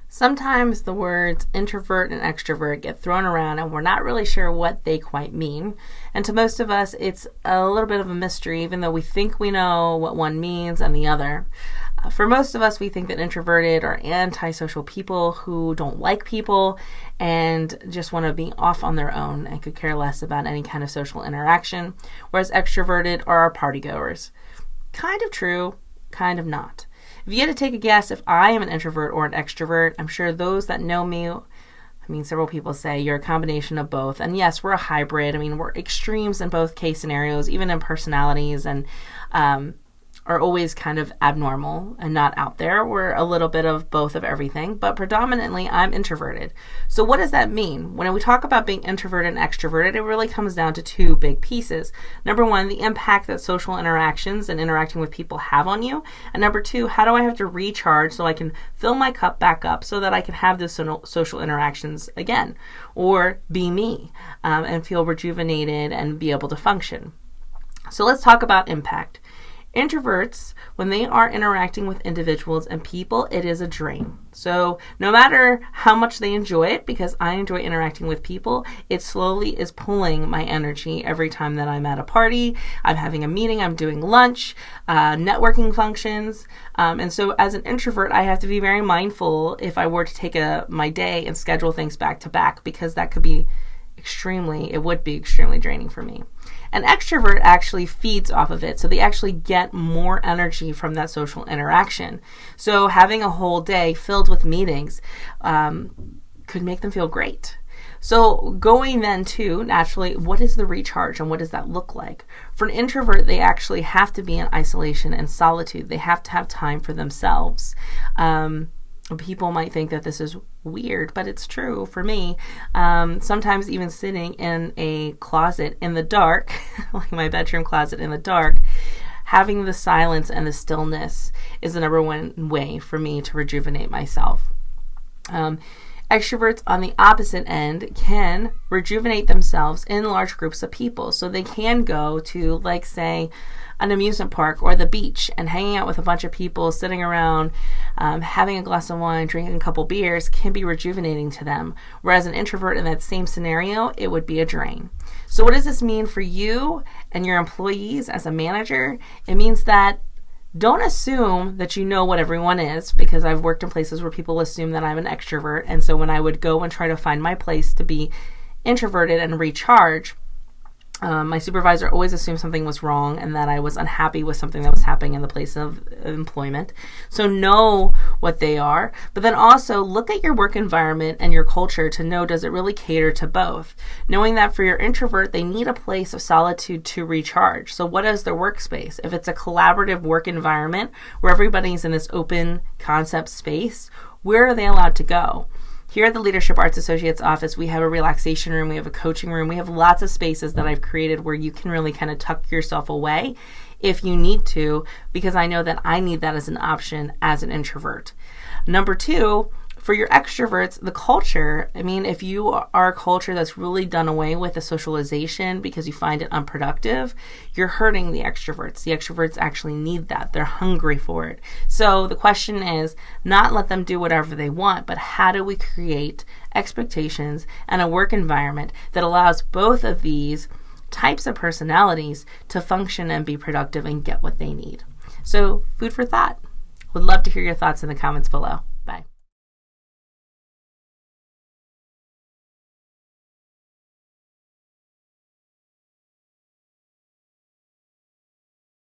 Sometimes the words introvert and extrovert get thrown around and we're not really sure what they quite mean. And to most of us, it's a little bit of a mystery, even though we think we know what one means and the other. For most of us, we think that introverted are antisocial people who don't like people and just want to be off on their own and could care less about any kind of social interaction, whereas extroverted are our partygoers. Kind of true, kind of not. If you had to take a guess if I am an introvert or an extrovert, I'm sure those that know me, several people say you're a combination of both. And yes, we're a hybrid. We're extremes in both case scenarios, even in personalities, and are always kind of abnormal and not out there. We're a little bit of both of everything, but predominantly I'm introverted. So what does that mean? When we talk about being introverted and extroverted, it really comes down to two big pieces. Number one, the impact that social interactions and interacting with people have on you. And number two, how do I have to recharge so I can fill my cup back up so that I can have those social interactions again, or be me and feel rejuvenated and be able to function. So let's talk about impact. Introverts, when they are interacting with individuals and people, it is a drain. So no matter how much they enjoy it, because I enjoy interacting with people, it slowly is pulling my energy every time that I'm at a party, I'm having a meeting, I'm doing lunch, networking functions. And so as an introvert, I have to be very mindful if I were to take my day and schedule things back to back, because that could be it would be extremely draining for me. An extrovert actually feeds off of it, so they actually get more energy from that social interaction. So having a whole day filled with meetings could make them feel great. So going then to, naturally, what is the recharge and what does that look like? For an introvert, they actually have to be in isolation and solitude. They have to have time for themselves. People might think that this is weird, but it's true for me. Sometimes even sitting in a closet in the dark, like my bedroom closet in the dark, having the silence and the stillness is the number one way for me to rejuvenate myself. Extroverts, on the opposite end, can rejuvenate themselves in large groups of people. So they can go to, like, say, an amusement park or the beach and hanging out with a bunch of people, sitting around, having a glass of wine, drinking a couple beers can be rejuvenating to them. Whereas an introvert in that same scenario, it would be a drain. So what does this mean for you and your employees as a manager? It means that don't assume that you know what everyone is, because I've worked in places where people assume that I'm an extrovert. And so when I would go and try to find my place to be introverted and recharge, my supervisor always assumed something was wrong and that I was unhappy with something that was happening in the place of employment. So know what they are, but then also look at your work environment and your culture to know, does it really cater to both? Knowing that for your introvert, they need a place of solitude to recharge. So what is their workspace? If it's a collaborative work environment where everybody's in this open concept space, where are they allowed to go? Here at the Leadership Arts Associates office, we have a relaxation room, we have a coaching room, we have lots of spaces that I've created where you can really kind of tuck yourself away if you need to, because I know that I need that as an option as an introvert. Number two, for your extroverts, the culture, if you are a culture that's really done away with the socialization because you find it unproductive, you're hurting the extroverts. The extroverts actually need that. They're hungry for it. So the question is not let them do whatever they want, but how do we create expectations and a work environment that allows both of these types of personalities to function and be productive and get what they need? So food for thought. Would love to hear your thoughts in the comments below.